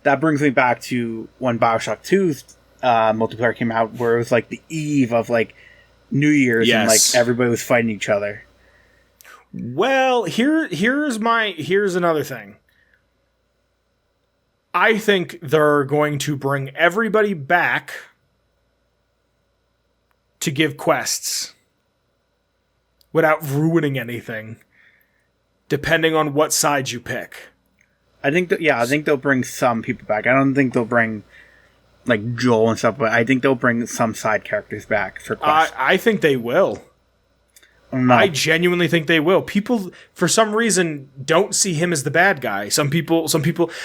that brings me back to when Bioshock 2's multiplayer came out, where it was, like, the eve of, like, New Year's, yes. And, like, everybody was fighting each other. Well, here's another thing. I think they're going to bring everybody back to give quests without ruining anything, depending on what side you pick. I think they'll bring some people back. I don't think they'll bring, like, Joel and stuff, but I think they'll bring some side characters back for quests. I think they will. No. I genuinely think they will. People, for some reason, don't see him as the bad guy. Some people,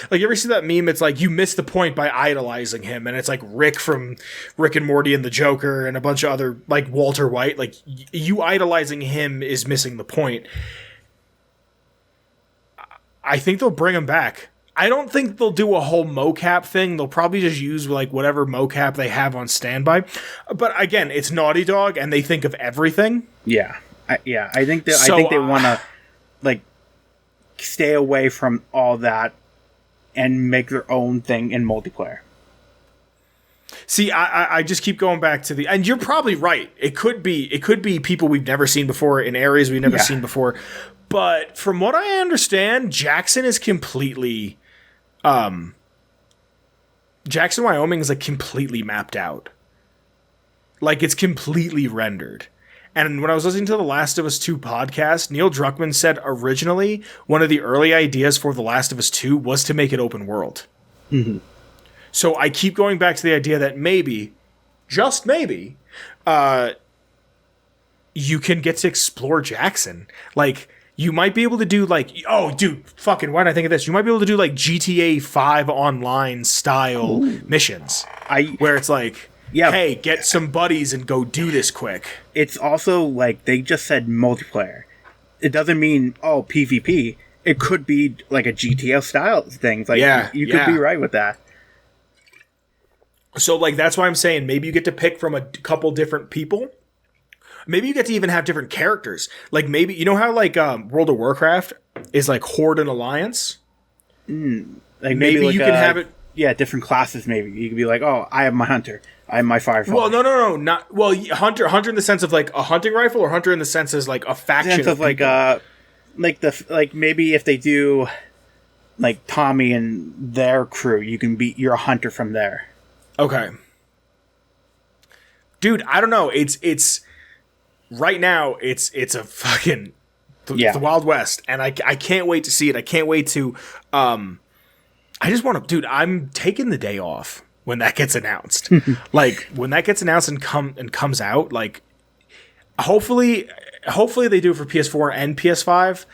like, you ever see that meme? It's like, you missed the point by idolizing him, and it's like Rick from Rick and Morty and the Joker and a bunch of other, like, Walter White. Like, you idolizing him is missing the point. I think they'll bring him back. I don't think they'll do a whole mocap thing. They'll probably just use, like, whatever mocap they have on standby. But again, it's Naughty Dog, and they think of everything. Yeah. I think they want to, like, stay away from all that and make their own thing in multiplayer. See, I just keep going back to and you're probably right. It could be people we've never seen before in areas we've never seen before. But from what I understand, Jackson is completely, Jackson, Wyoming is, like, completely mapped out. Like, it's completely rendered. And when I was listening to the Last of Us 2 podcast, Neil Druckmann said originally one of the early ideas for the Last of Us 2 was to make it open world. Mm-hmm. So I keep going back to the idea that maybe, just maybe, you can get to explore Jackson. Like, you might be able to do, like, oh, dude, fucking, why did I think of this? You might be able to do, like, GTA 5 online style missions. Where it's like, hey, get some buddies and go do this quick. It's also, like, they just said multiplayer. It doesn't mean, PvP. it could be like a GTA style thing. Like, Yeah, you could be right with that. So, like, that's why I'm saying maybe you get to pick from a couple different people. Maybe you get to even have different characters. Like, maybe, you know how, like, World of Warcraft is, like, Horde and Alliance? Like Maybe like you can have it... Yeah, different classes, maybe. You could be like, oh, I have my hunter. I have my firefly. Well, no. Not... Well, hunter in the sense of, like, a hunting rifle, or hunter in the sense as, like, a faction sense of people? like maybe if they do, like, Tommy and their crew, you're a hunter from there. Okay. Dude, I don't know. It's right now it's a fucking the Wild West, and I can't wait to see it. I can't wait to I just want to, dude, I'm taking the day off when that gets announced. Like, when that gets announced and comes out, like, hopefully they do it for PS4 and PS5.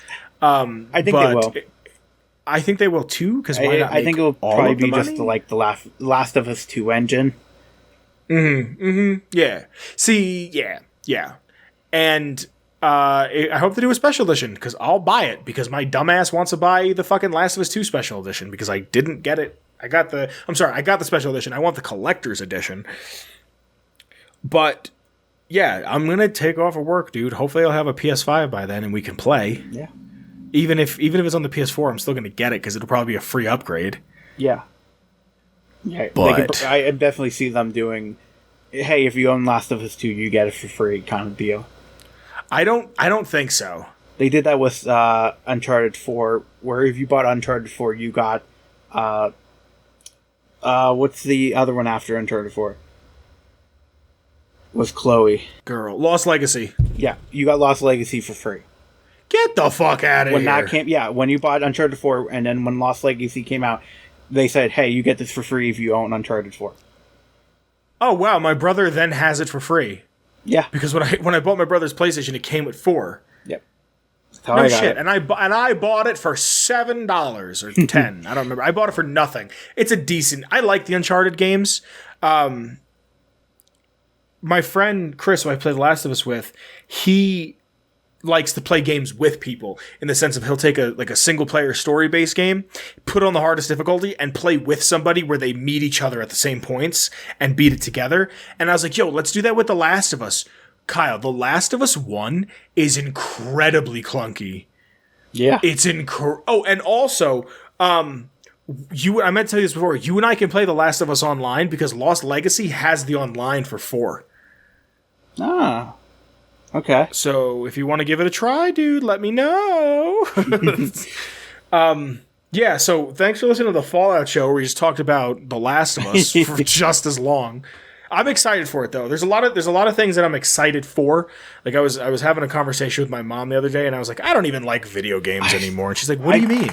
I think they will. I think they will too, because why not? I think it will probably be just the Last of Us 2 engine. Yeah. See, yeah. And I hope they do a special edition, because I'll buy it, because my dumbass wants to buy the fucking Last of Us 2 special edition, because I didn't get it. I got the special edition. I want the collector's edition. But yeah, I'm gonna take off of work, dude. Hopefully I'll have a PS5 by then and we can play. Yeah. Even if it's on the PS4, I'm still gonna get it, because it'll probably be a free upgrade. Yeah. Yeah, but I definitely see them doing, hey, if you own Last of Us 2, you get it for free kind of deal. I don't think so. They did that with Uncharted 4, where if you bought Uncharted 4, you got what's the other one after Uncharted 4? Was Chloe. Girl. Lost Legacy. Yeah, you got Lost Legacy for free. Get the fuck out of here. When you bought Uncharted 4, and then when Lost Legacy came out, they said, hey, you get this for free if you own Uncharted 4. Oh, wow. My brother then has it for free. Yeah. Because when I bought my brother's PlayStation, it came with 4. Yep. No shit. And I bought it for $7 or $10. I don't remember. I bought it for nothing. It's a decent... I like the Uncharted games. My friend Chris, who I played The Last of Us with, he likes to play games with people, in the sense of he'll take a single player story based game, put on the hardest difficulty, and play with somebody where they meet each other at the same points and beat it together. And I was like, yo, let's do that with The Last of Us. Kyle, The Last of Us 1 is incredibly clunky. Yeah. It's Oh, and also, I meant to tell you this before, you and I can play The Last of Us online, because Lost Legacy has the online for 4. Ah. Okay. So if you want to give it a try, dude, let me know. Yeah, so thanks for listening to the Fallout show, where we just talked about The Last of Us for just as long. I'm excited for it, though. There's a lot of things that I'm excited for. Like, I was having a conversation with my mom the other day, and I was like, I don't even like video games anymore. And she's like, what do you mean?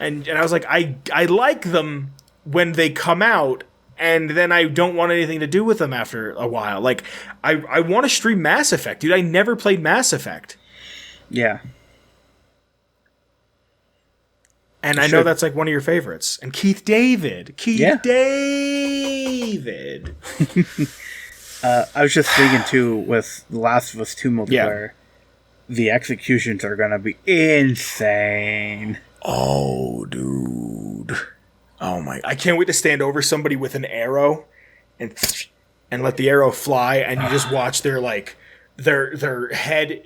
And I was like, I like them when they come out, and then I don't want anything to do with them after a while. Like, I want to stream Mass Effect, dude. I never played Mass Effect. Yeah. And I know that's like one of your favorites. And Keith David. I was just thinking, too, with The Last of Us 2 multiplayer, the executions are going to be insane. Oh, dude. Oh, my. I can't wait to stand over somebody with an arrow and let the arrow fly, and you just watch their head.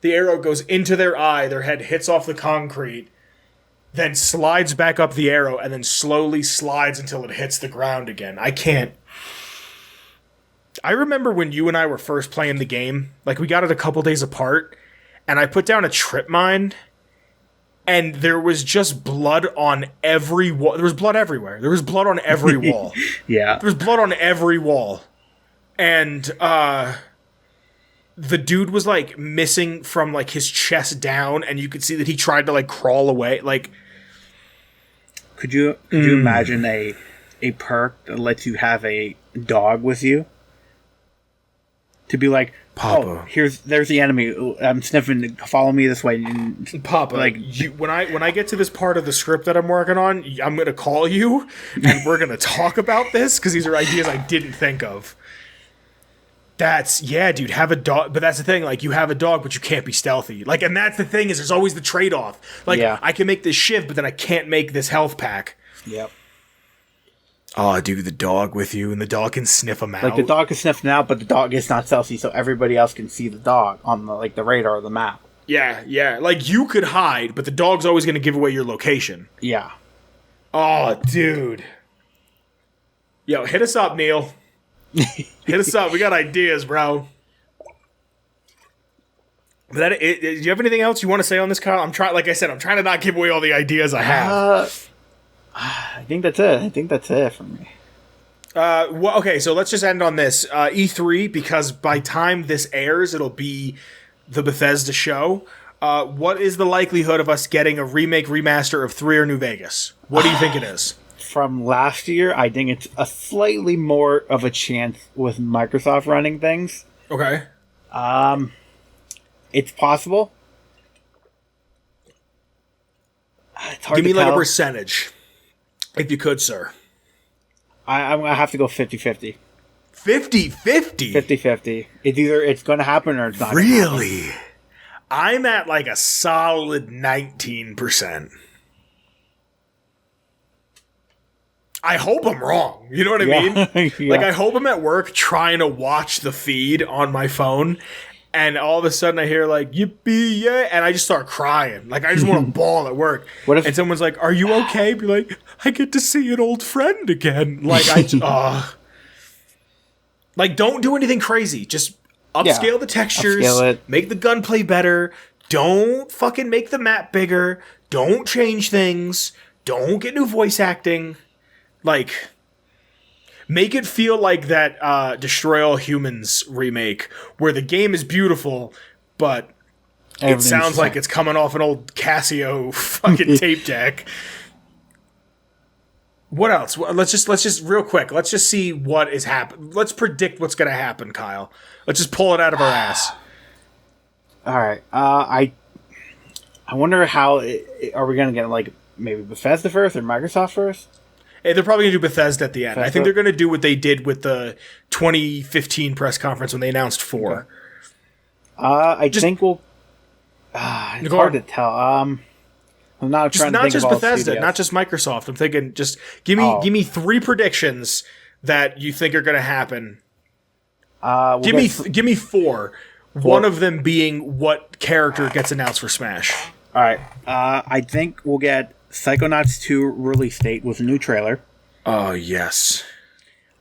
The arrow goes into their eye, their head hits off the concrete, then slides back up the arrow, and then slowly slides until it hits the ground again. I can't. I remember when you and I were first playing the game, like, we got it a couple days apart, and I put down a trip mine, and there was just blood on every wall. There was blood everywhere. There was blood on every wall. Yeah. There was blood on every wall. And the dude was, like, missing from, like, his chest down, and you could see that he tried to, like, crawl away. Like, Could you imagine a perk that lets you have a dog with you? To be like, Poppa. Oh, there's the enemy. I'm sniffing. Follow me this way. Poppa, like, when I get to this part of the script that I'm working on, I'm gonna call you, and we're gonna talk about this, because these are ideas I didn't think of. Dude, have a dog, but that's the thing, like, you have a dog, but you can't be stealthy. Like, and that's the thing, is there's always the trade-off. Like, Yeah. I can make this shiv, but then I can't make this health pack. Yep. Oh, dude, the dog with you, and the dog can sniff them out. Like, the dog is sniffing out, but the dog is not stealthy, so everybody else can see the dog on the radar or the map. Yeah. Like, you could hide, but the dog's always going to give away your location. Yeah. Oh, dude. Yo, hit us up, Neil. Hit us up. We got ideas, bro. But do you have anything else you want to say on this, Kyle? I'm trying to not give away all the ideas I have. I think that's it for me. Okay, so let's just end on this. E3, because by time this airs, it'll be the Bethesda show. What is the likelihood of us getting a remake, remaster of 3 or New Vegas? What do you think it is? From last year, I think it's a slightly more of a chance with Microsoft running things. Okay. It's possible. It's hard Give me to like tell. a percentage, if you could, sir. I'm going to have to go 50-50. 50-50? 50-50. It's going to happen or it's not. Really? I'm at like a solid 19%. I hope I'm wrong. You know what I mean? Yeah. Like, I hope I'm at work trying to watch the feed on my phone, and all of a sudden I hear, like, yippee, yeah, and I just start crying. Like, I just want to bawl at work. What if- and someone's like, are you okay? Be like, I get to see an old friend again. Like, like, don't do anything crazy. Just upscale the textures, Upscale it. make the gunplay better. Don't fucking make the map bigger. Don't change things. Don't get new voice acting. Like, make it feel like that Destroy All Humans remake, where the game is beautiful, but it sounds like it's coming off an old Casio fucking tape deck. What else? Let's just real quick. Let's just see what is happening. Let's predict what's going to happen, Kyle. Let's just pull it out of our ass. All right. I wonder how are we going to get, like, maybe Bethesda first or Microsoft first? Hey, they're probably going to do Bethesda at the end. Bethesda? I think they're going to do what they did with the 2015 press conference when they announced 4. Okay. Think we'll. It's hard to tell. I'm not trying to think just of all Bethesda, studios. not just Microsoft. I'm thinking just give me 3 predictions that you think are going to happen. Give me 4. One of them being what character gets announced for Smash. All right. I think we'll get Psychonauts 2 release date with a new trailer. Oh, yes.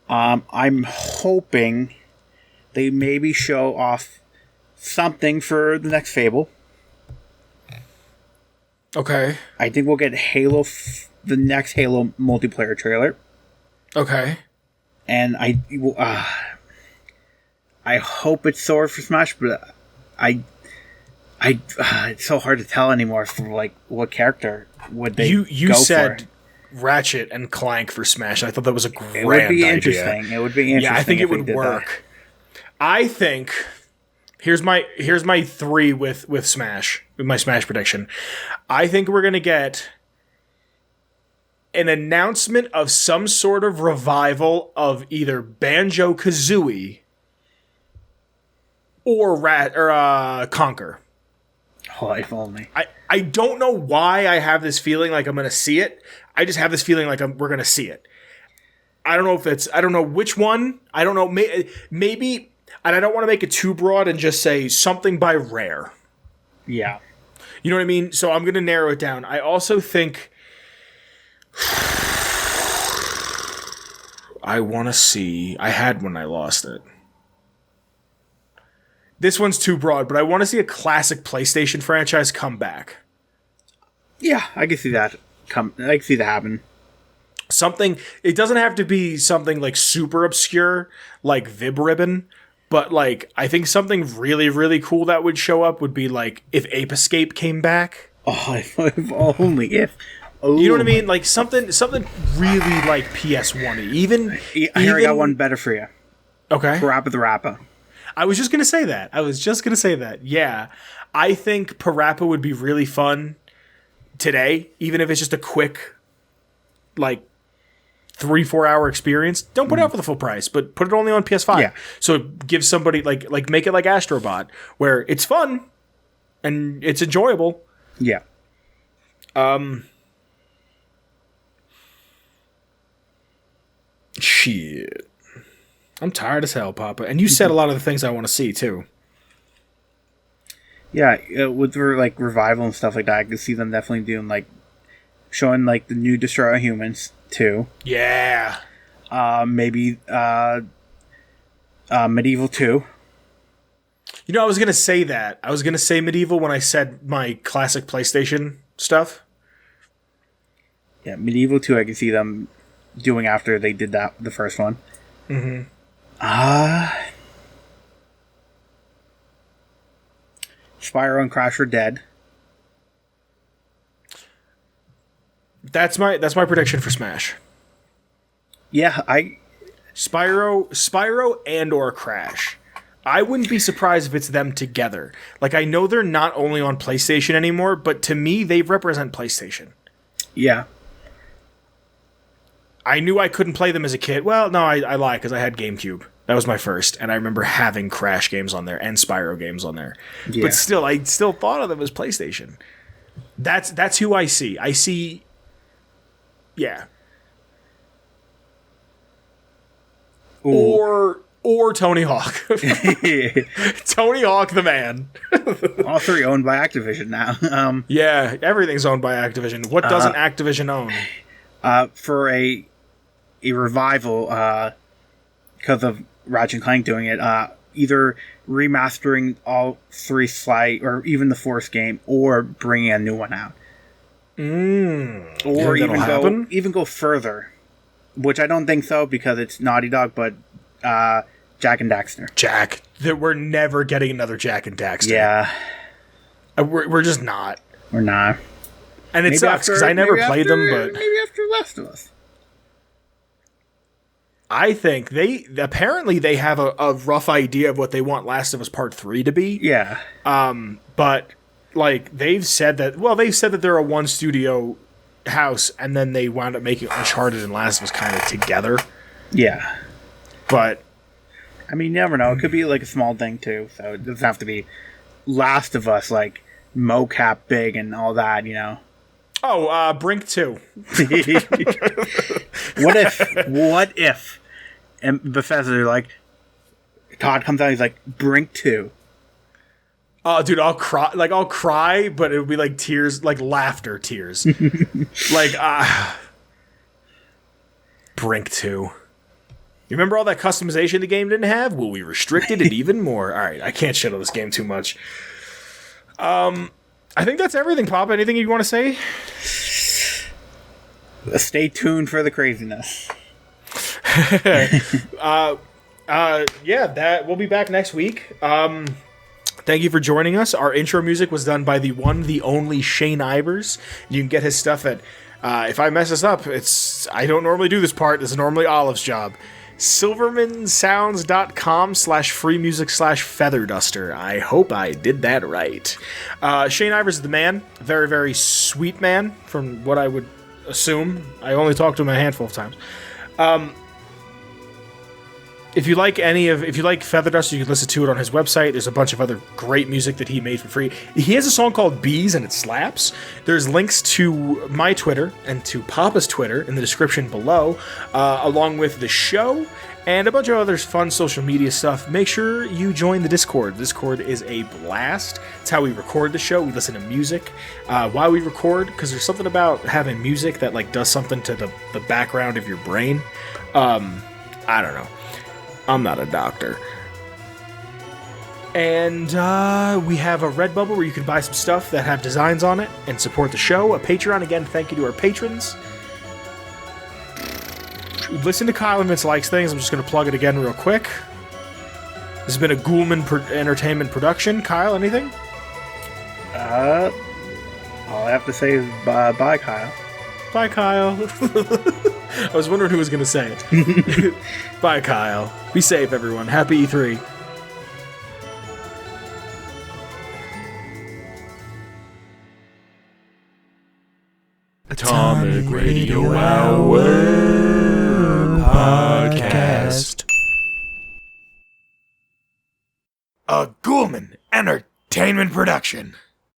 I'm hoping they maybe show off something for the next Fable. Okay. I think we'll get the next Halo multiplayer trailer. Okay. And I hope it's Sword for Smash, but it's so hard to tell anymore for, like, what character would they you go said for. Ratchet and Clank for Smash. I thought that was a grand idea. It would be interesting. It would be interesting. Yeah, I think if it they would did work. I think here's my 3 with Smash, with my Smash prediction. I think we're gonna get an announcement of some sort of revival of either Banjo-Kazooie or Conquer. Oh, if only. I don't know why I have this feeling like I'm going to see it. I just have this feeling like we're going to see it. I don't know if it's... I don't know which one. I don't know. Maybe... And I don't want to make it too broad and just say something by Rare. Yeah. You know what I mean? So I'm going to narrow it down. I also think... I want to see... I had one, I lost it. This one's too broad, but I want to see a classic PlayStation franchise come back. Yeah, I can see that. I can see that happen. Something, it doesn't have to be something like super obscure, like Vib Ribbon, but like, I think something really, really cool that would show up would be like if Ape Escape came back. Oh, if only if. Oh. You know what I mean? Like something really like PS1-y. Even I got one better for you. Okay. Parappa the Rappa. I was just going to say that. Yeah. I think Parappa would be really fun today, even if it's just a quick, like, 3-4 hour experience, don't put it out for the full price, but put it only on PS5. Yeah. So it gives somebody like make it like Astrobot, where it's fun and it's enjoyable. Yeah. Shit. I'm tired as hell, Papa. And you said a lot of the things I want to see too. Yeah, with their like revival and stuff like that, I could see them definitely doing like showing like the new Destroy All Humans too. Yeah. Maybe Medieval 2. You know, I was gonna say that. I was gonna say Medieval when I said my classic PlayStation stuff. Yeah, Medieval 2 I can see them doing after they did that the first one. Mm-hmm. Spyro and Crash are dead. That's my prediction for Smash. Yeah, Spyro and or Crash. I wouldn't be surprised if it's them together. Like, I know they're not only on PlayStation anymore, but to me, they represent PlayStation. Yeah. I knew I couldn't play them as a kid. Well, no, I lie, because I had GameCube. That was my first, and I remember having Crash games on there and Spyro games on there. Yeah. But still, I still thought of them as PlayStation. That's who I see. I see... Yeah. Ooh. Or Tony Hawk. Tony Hawk the man. All three owned by Activision now. Yeah, everything's owned by Activision. What doesn't Activision own? For a revival, because of Ratchet & Clank doing it, either remastering all three Sly, or even the fourth game, or bringing a new one out. Or even go further, which I don't think so because it's Naughty Dog, but Jack and Daxter. We're never getting another Jack and Daxter. Yeah, we're just not. We're not. And it sucks because I never played them, but maybe after Last of Us. I think they have a rough idea of what they want Last of Us Part 3 to be. Yeah. But like they've said that they're a one studio house, and then they wound up making Uncharted and Last of Us kind of together. Yeah. But I mean, you never know. It could be like a small thing too, so it doesn't have to be Last of Us like mocap big and all that, you know. Oh, Brink 2. What if? And Bethesda, they're like, Todd comes out, he's like, Brink 2. Oh, dude, I'll cry, but it would be like tears, like laughter tears. Like, Brink 2. You remember all that customization the game didn't have? Well, we restricted it even more. All right, I can't shit on this game too much. I think that's everything, Pop. Anything you want to say? Stay tuned for the craziness. Yeah, we'll be back next week. Thank you for joining us. Our intro music was done by the one, the only Shane Ivers. You can get his stuff at, if I mess this up, I don't normally do this part. This is normally Olive's job. silvermansounds.com/freemusic/featherduster. I hope I did that right. Shane Ivers is the man. Very, very sweet man, from what I would assume. I only talked to him a handful of times. If you like Feather Duster, you can listen to it on his website. There's a bunch of other great music that he made for free. He has a song called Bees, and it slaps. There's links to my Twitter and to Papa's Twitter in the description below, along with the show and a bunch of other fun social media stuff. Make sure you join the Discord. Discord is a blast. It's how we record the show. We listen to music while we record, because there's something about having music that like does something to the background of your brain. I don't know. I'm not a doctor. And we have a Redbubble where you can buy some stuff that have designs on it and support the show. A Patreon, again, thank you to our patrons. Listen to Kyle and Vince Likes Things. I'm just going to plug it again real quick. This has been a Ghoulman Entertainment production. Kyle, anything? All I have to say is bye, Kyle. Bye, Kyle. I was wondering who was going to say it. Bye, Kyle. Be safe, everyone. Happy E3. Atomic Radio Hour. entertainment production.